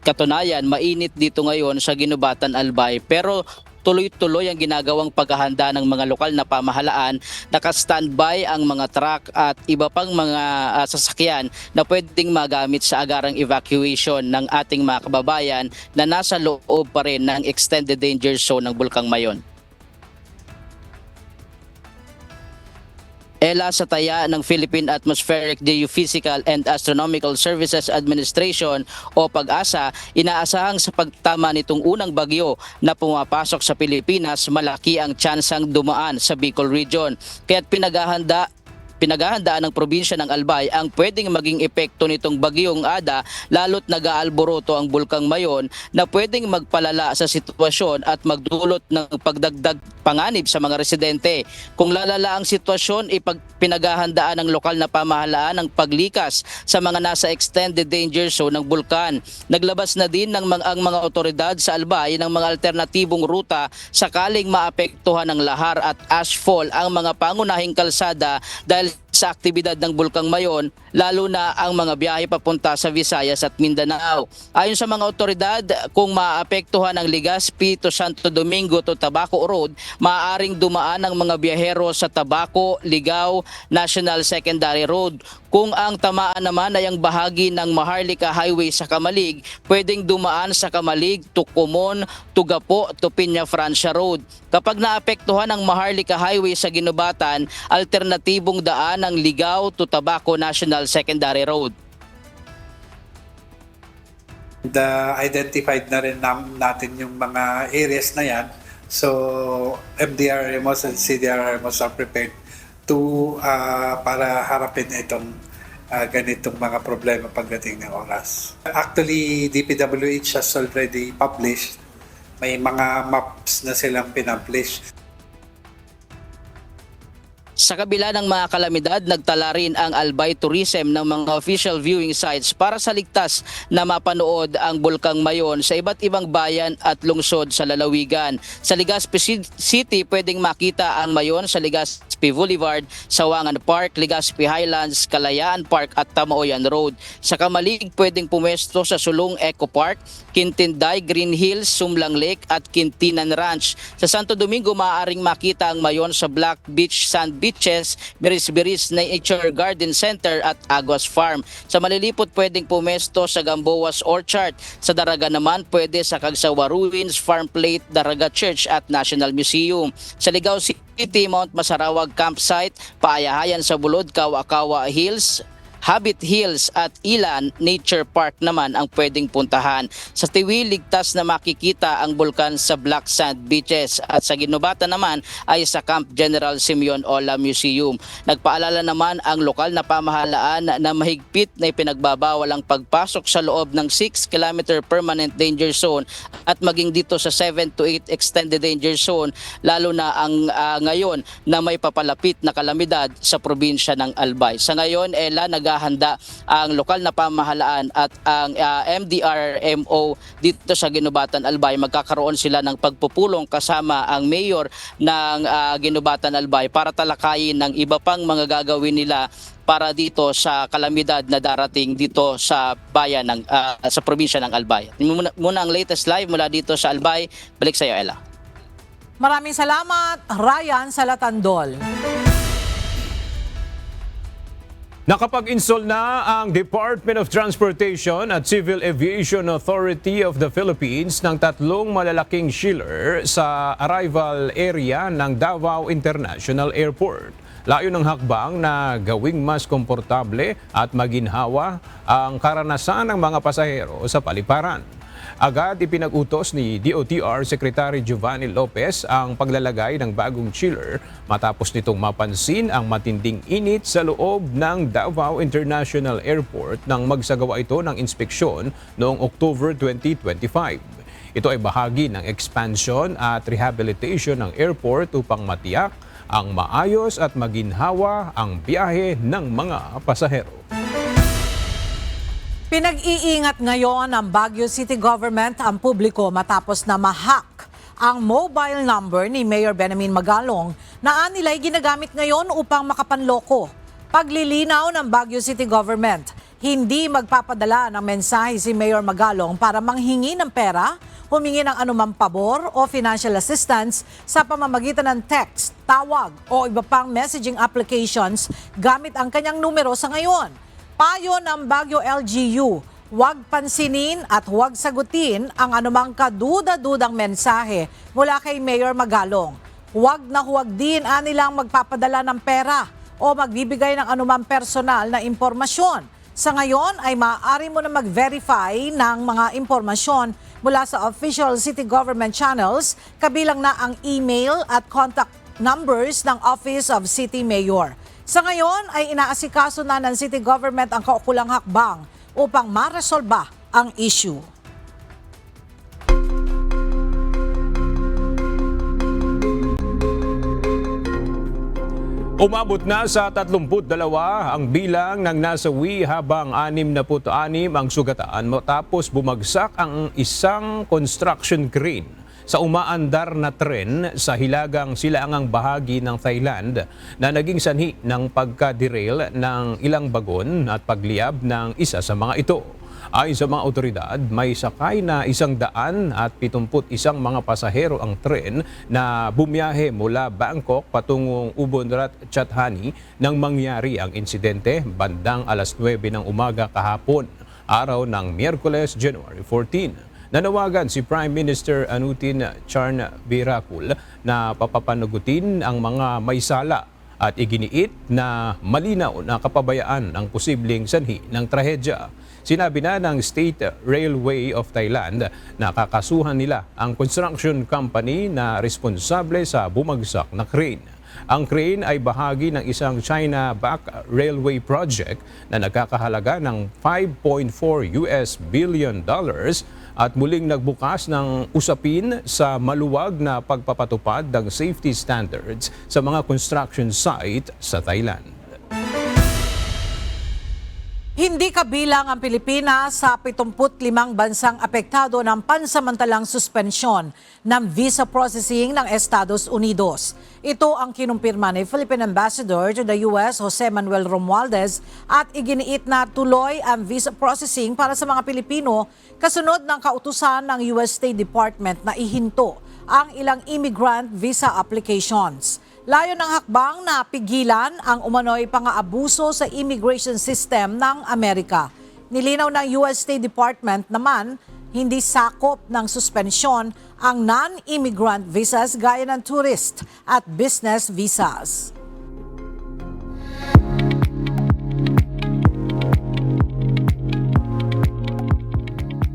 Katunayan, mainit dito ngayon sa Ginubatan, Albay. Pero tuloy-tuloy ang ginagawang paghahanda ng mga lokal na pamahalaan. Naka-standby ang mga truck at iba pang mga sasakyan na pwedeng magamit sa agarang evacuation ng ating mga kababayan na nasa loob pa rin ng extended danger zone ng Bulkang Mayon. Ela, sa taya ng Philippine Atmospheric Geophysical and Astronomical Services Administration o Pag-asa, inaasahang sa pagtama nitong unang bagyo na pumapasok sa Pilipinas, malaki ang tsansang dumaan sa Bicol Region. Kaya't pinaghahandaan ng probinsya ng Albay ang pwedeng maging epekto nitong Bagyong Ada, lalo't nag-aalboroto ang Bulkang Mayon na pwedeng magpalala sa sitwasyon at magdulot ng pagdagdag panganib sa mga residente. Kung lalala ang sitwasyon, pinaghahandaan ng lokal na pamahalaan ang paglikas sa mga nasa extended danger zone ng bulkan. Naglabas na din ang mga otoridad sa Albay ng mga alternatibong ruta sakaling maapektuhan ng lahar at ashfall ang mga pangunahing kalsada dahil sa aktibidad ng Bulkang Mayon, lalo na ang mga biyahe papunta sa Visayas at Mindanao. Ayon sa mga otoridad, kung maapektuhan ang Legazpi to Santo Domingo to Tabaco Road, maaaring dumaan ang mga biyahero sa Tabaco, Ligao, National Secondary Road. Kung ang tamaan naman ay ang bahagi ng Maharlika Highway sa Kamalig, pwedeng dumaan sa Kamalig to Kumon, to Gapo, to Piña Francia Road. Kapag naapektuhan ang Maharlika Highway sa Ginubatan, alternatibong daan ng Ligao to Tabaco National Secondary Road. Identified na rin natin yung mga areas na yan. So MDRMOs and CDRMOs are prepared to para harapin itong ganitong mga problema pagdating ng oras. Actually, DPWH has already published. May mga maps na silang pinapublish. Sa kabila ng mga kalamidad, nagtala rin ang Albay Tourism ng mga official viewing sites para sa ligtas na mapanood ang Bulkang Mayon sa iba't ibang bayan at lungsod sa lalawigan. Sa Legazpi City, pwedeng makita ang Mayon sa Legazpi Boulevard, Sawangan Park, Legazpi Highlands, Kalayaan Park at Tamaoyan Road. Sa Kamalig, pwedeng pumesto sa Sulong Eco Park, Quintinday, Green Hills, Sumlang Lake at Quintinan Ranch. Sa Santo Domingo, maaaring makita ang Mayon sa Black Beach Sand Beaches, Biris-Biris Nature Garden Center at Aguas Farm. Sa Malilipot, pwedeng pumesto sa Gamboas Orchard. Sa Daraga naman, pwede sa Cagsawa Ruins, Farm Plate, Daraga Church at National Museum. Sa Ligao City, Mount Masarawag Campsite, Paayahayan sa Bulod, Kawa-Kawa Hills, Habit Hills at Ilan Nature Park naman ang pwedeng puntahan. Sa Tiwi, ligtas na makikita ang bulkan sa Black Sand Beaches at sa Ginubatan naman ay sa Camp General Simeon Ola Museum. Nagpaalala naman ang lokal na pamahalaan na mahigpit na ipinagbabawal ang pagpasok sa loob ng 6-kilometer permanent danger zone at maging dito sa 7 to 8 extended danger zone, lalo na ang ngayon na may papalapit na kalamidad sa probinsya ng Albay. Sa ngayon, naghahanda ang lokal na pamahalaan at ang MDRMO dito sa Ginubatan Albay. Magkakaroon sila ng pagpupulong kasama ang mayor ng Ginubatan Albay para talakayin ng iba pang mga gagawin nila para dito sa kalamidad na darating dito sa bayan ng sa probinsya ng Albay. Muna ang latest live mula dito sa Albay. Balik sa iyo, Ella. Maraming salamat, Ryan Salatandol. Nakapag-install na ang Department of Transportation at Civil Aviation Authority of the Philippines ng 3 malalaking chiller sa arrival area ng Davao International Airport. Layo ng hakbang na gawing mas komportable at maginhawa ang karanasan ng mga pasahero sa paliparan. Agad ipinag-utos ni DOTR Secretary Giovanni Lopez ang paglalagay ng bagong chiller matapos nitong mapansin ang matinding init sa loob ng Davao International Airport nang magsagawa ito ng inspeksyon noong October 2025. Ito ay bahagi ng expansion at rehabilitation ng airport upang matiyak ang maayos at maginhawa ang biyahe ng mga pasahero. Pinag-iingat ngayon ng Baguio City Government ang publiko matapos na ma-hack ang mobile number ni Mayor Benamin Magalong na anilay ginagamit ngayon upang makapanloko. Paglilinaw ng Baguio City Government, hindi magpapadala ng mensahe si Mayor Magalong para manghingi ng pera, humingi ng anumang pabor o financial assistance sa pamamagitan ng text, tawag o iba pang messaging applications gamit ang kanyang numero sa ngayon. Payo ng Baguio LGU, huwag pansinin at huwag sagutin ang anumang kaduda-dudang mensahe mula kay Mayor Magalong. Huwag na huwag din anilang magpapadala ng pera o magbibigay ng anumang personal na impormasyon. Sa ngayon ay maaari mo na mag-verify ng mga impormasyon mula sa official city government channels, kabilang na ang email at contact numbers ng Office of City Mayor. Sa ngayon ay inaasikaso na ng city government ang kaukulang hakbang upang maresolba ang issue. Umabot na sa 32 ang bilang ng nasawi habang 66 ang sugatan matapos bumagsak ang isang construction crane sa umaandar na tren sa hilagang silangang bahagi ng Thailand na naging sanhi ng pagka-derail ng ilang bagon at pagliyab ng isa sa mga ito. Ayon sa mga otoridad, may sakay na 171 mga pasahero ang tren na bumiyahe mula Bangkok patungong Ubon Rat Chathani nang mangyari ang insidente bandang alas 9 ng umaga kahapon, araw ng Miyerkules, January 14. Nanawagan si Prime Minister Anutin Charnvirakul na papapanugutin ang mga may sala at iginiit na malinaw na kapabayaan ang posibleng sanhi ng trahedya. Sinabi na ng State Railway of Thailand na kakasuhan nila ang construction company na responsable sa bumagsak na crane. Ang crane ay bahagi ng isang China-backed railway project na nagkakahalaga ng $5.4 billion at muling nagbukas ng usapin sa maluwag na pagpapatupad ng safety standards sa mga construction site sa Thailand. Hindi kabilang ang Pilipinas sa 75 bansang apektado ng pansamantalang suspensyon ng visa processing ng Estados Unidos. Ito ang kinumpirma ni Philippine Ambassador to the US, Jose Manuel Romualdez, at iginiit na tuloy ang visa processing para sa mga Pilipino kasunod ng kautusan ng US State Department na ihinto ang ilang immigrant visa applications. Layo ng hakbang na pigilan ang umano'y pang-aabuso sa immigration system ng Amerika. Nilinaw ng US State Department naman, hindi sakop ng suspensyon ang non-immigrant visas gaya ng tourist at business visas.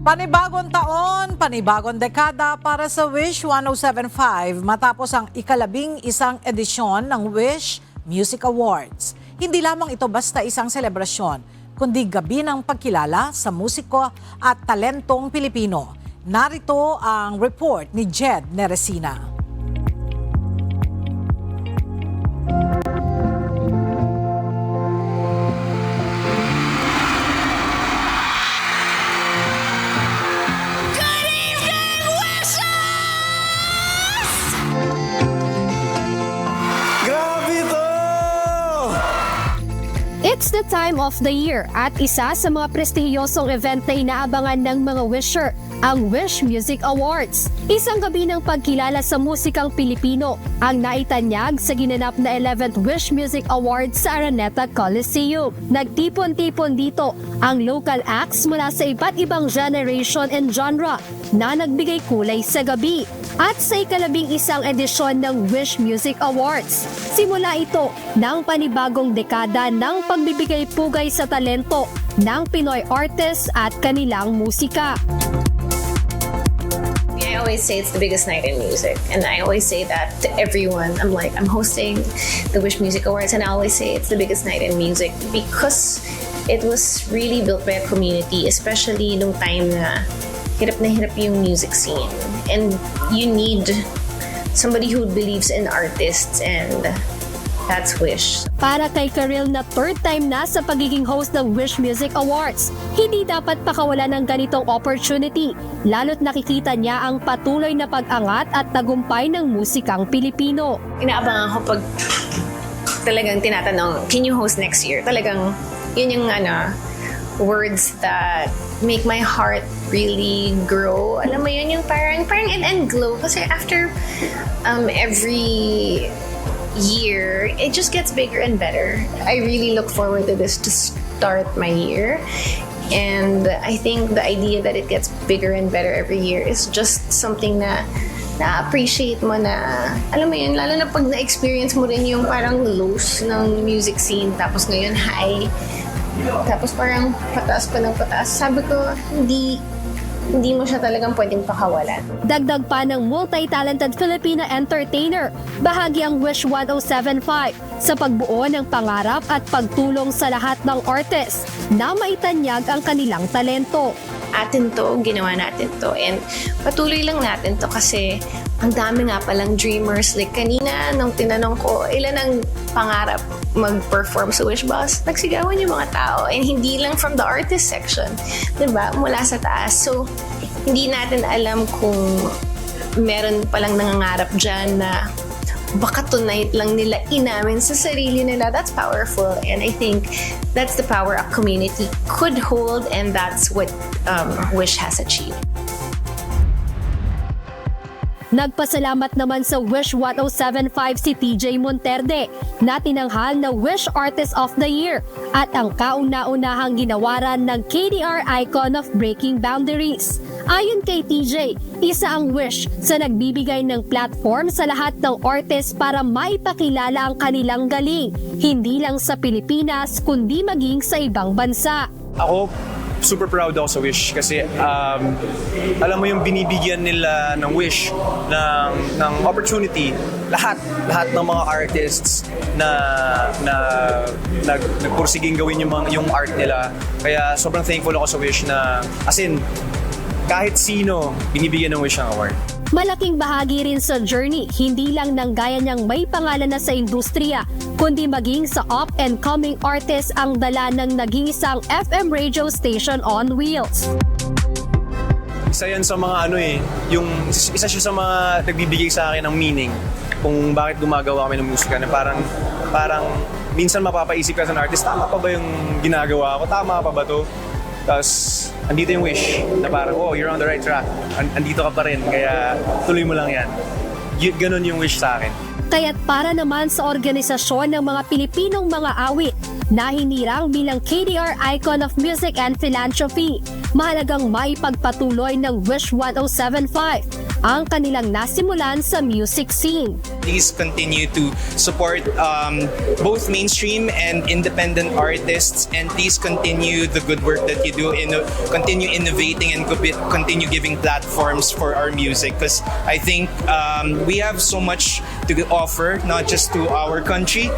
Panibagong taon, panibagong dekada para sa Wish 1075 matapos ang ika-11 edisyon ng Wish Music Awards. Hindi lamang ito basta isang selebrasyon, kundi gabi ng pagkilala sa musiko at talentong Pilipino. Narito ang report ni Jed Neresina. It's the time of the year at isa sa mga prestihiyosong event na inaabangan ng mga wisher, ang Wish Music Awards. Isang gabi ng pagkilala sa musikang Pilipino ang naitanyag sa ginanap na 11th Wish Music Awards sa Araneta Coliseum. Nagtipon-tipon dito ang local acts mula sa iba't ibang generation and genre na nagbigay kulay sa gabi. At sa ika-11 edisyon ng Wish Music Awards, simula ito ng panibagong dekada ng pagbibigay pugay sa talento ng Pinoy artists at kanilang musika. I always say it's the biggest night in music, and I always say that to everyone. I'm hosting the Wish Music Awards, and I always say it's the biggest night in music because it was really built by a community, especially nung time na hirap yung music scene. And you need somebody who believes in artists, and that's Wish. Para kay Karil na third time na sa pagiging host ng Wish Music Awards, hindi dapat pakawalan ng ganitong opportunity, lalo't nakikita niya ang patuloy na pag-angat at tagumpay ng musikang Pilipino. Inaabangan ko pag talagang tinatanong, can you host next year? Talagang yun yung words that make my heart really grow. Alam mo yun, yung parang and glow. Kasi after every year, it just gets bigger and better. I really look forward to this to start my year. And I think the idea that it gets bigger and better every year is just something na na-appreciate mo na, alam mo yun, lalo na pag na-experience mo rin yung parang lows ng music scene, tapos ngayon high, tapos parang pataas pa ng pataas. Sabi ko, hindi mo siya talagang pwedeng pakawalan. Dagdag pa ng multi-talented Filipina entertainer, bahagi ang Wish 1075 sa pagbuo ng pangarap at pagtulong sa lahat ng artist na maitanyag ang kanilang talento. Atin to, ginawa natin to, and patuloy lang natin to kasi ang dami nga palang dreamers. Like kanina, nung tinanong ko, ilan ang pangarap mag-perform sa Wish Boss? Nagsigawan yung mga tao, and hindi lang from the artist section, diba? Mula sa taas. So, hindi natin alam kung meron palang nangangarap dyan na baka tonight lang nila inamin sa sarili nila. That's powerful, and I think that's the power a community could hold, and that's what Wish has achieved. Nagpasalamat naman sa Wish 1075 si TJ Monterde na tinanghal na Wish Artist of the Year at ang kauna-unahang ginawaran ng KDR Icon of Breaking Boundaries. Ayon kay TJ, isa ang Wish sa nagbibigay ng platform sa lahat ng artist para maipakilala ang kanilang galing, hindi lang sa Pilipinas kundi maging sa ibang bansa. Ako, super proud ako sa Wish kasi alam mo yung binibigyan nila ng Wish ng opportunity lahat ng mga artists na nagpursiging gawin yung art nila. Kaya sobrang thankful ako sa Wish na as in kahit sino binibigyan ng Wish ang award. Malaking bahagi rin sa journey, hindi lang nang gaya niyang may pangalan na sa industriya, kundi maging sa up-and-coming artist ang dala ng nag-iisang FM radio station on wheels. Isa yan sa mga isa siya sa mga nagbibigay sa akin ng meaning kung bakit gumagawa kami ng musika na parang minsan mapapaisip ka sa artist, tama pa ba yung ginagawa ko? Tama pa ba to? Tapos, andito yung Wish na parang, oh, you're on the right track. Andito ka pa rin, kaya tuloy mo lang yan. Ganon yung Wish sa akin. Kaya't para naman sa organisasyon ng mga Pilipinong mga awit na hinirang bilang KDR Icon of Music and Philanthropy, mahalagang maipagpatuloy ng Wish 1075 ang kanilang nasimulan sa music scene. Please continue to support both mainstream and independent artists, and please continue the good work that you do, continue innovating and continue giving platforms for our music, because I think we have so much to offer, not just to our country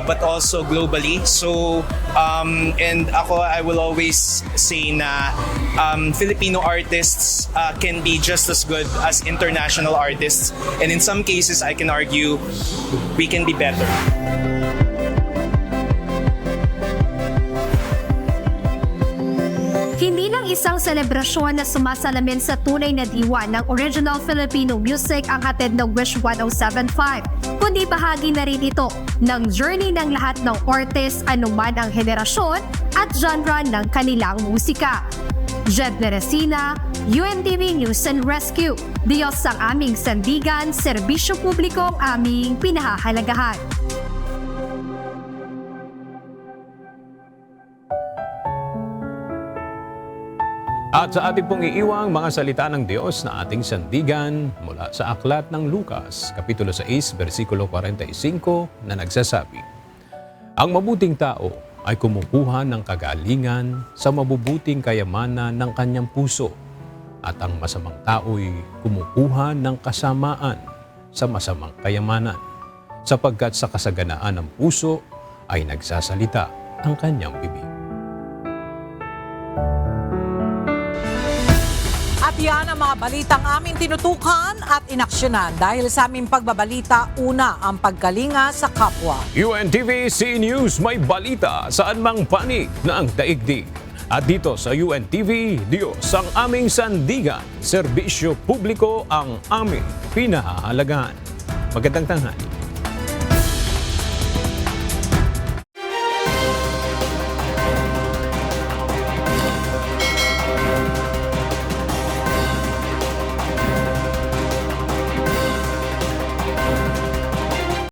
but also globally. So and ako, I will always say na Filipino artists can be just as good as international artists, and in some cases I can argue we can be better. Hindi lang isang selebrasyon na sumasalamin sa tunay na diwa ng original Filipino music ang hatid ng Wish 1075, kundi bahagi na rin ito ng journey ng lahat ng artist anuman ang henerasyon at genre ng kanilang musika. Jed Neresina, UNTV News and Rescue. Diyos ang aming sandigan, serbisyo publiko ang aming pinahahalagahan. At sa ating pong iiwang mga salita ng Diyos na ating sandigan mula sa aklat ng Lucas, Kapitulo 6, versikulo 45 na nagsasabi, "Ang mabuting tao ay kumukuha ng kagalingan sa mabubuting kayamanan ng kanyang puso, at ang masamang tao'y kumukuha ng kasamaan sa masamang kayamanan, sapagkat sa kasaganaan ng puso ay nagsasalita ang kanyang bibig." At yan ang mga balitang aming tinutukan at inaksyonan. Dahil sa aming pagbabalita, una ang pagkalinga sa kapwa. UNTV C News, may balita saan mang panig na ang daigdig. At dito sa UNTV, Diyos ang aming sandigan, serbisyo publiko ang aming pinahahalagahan. Magandang tanghali.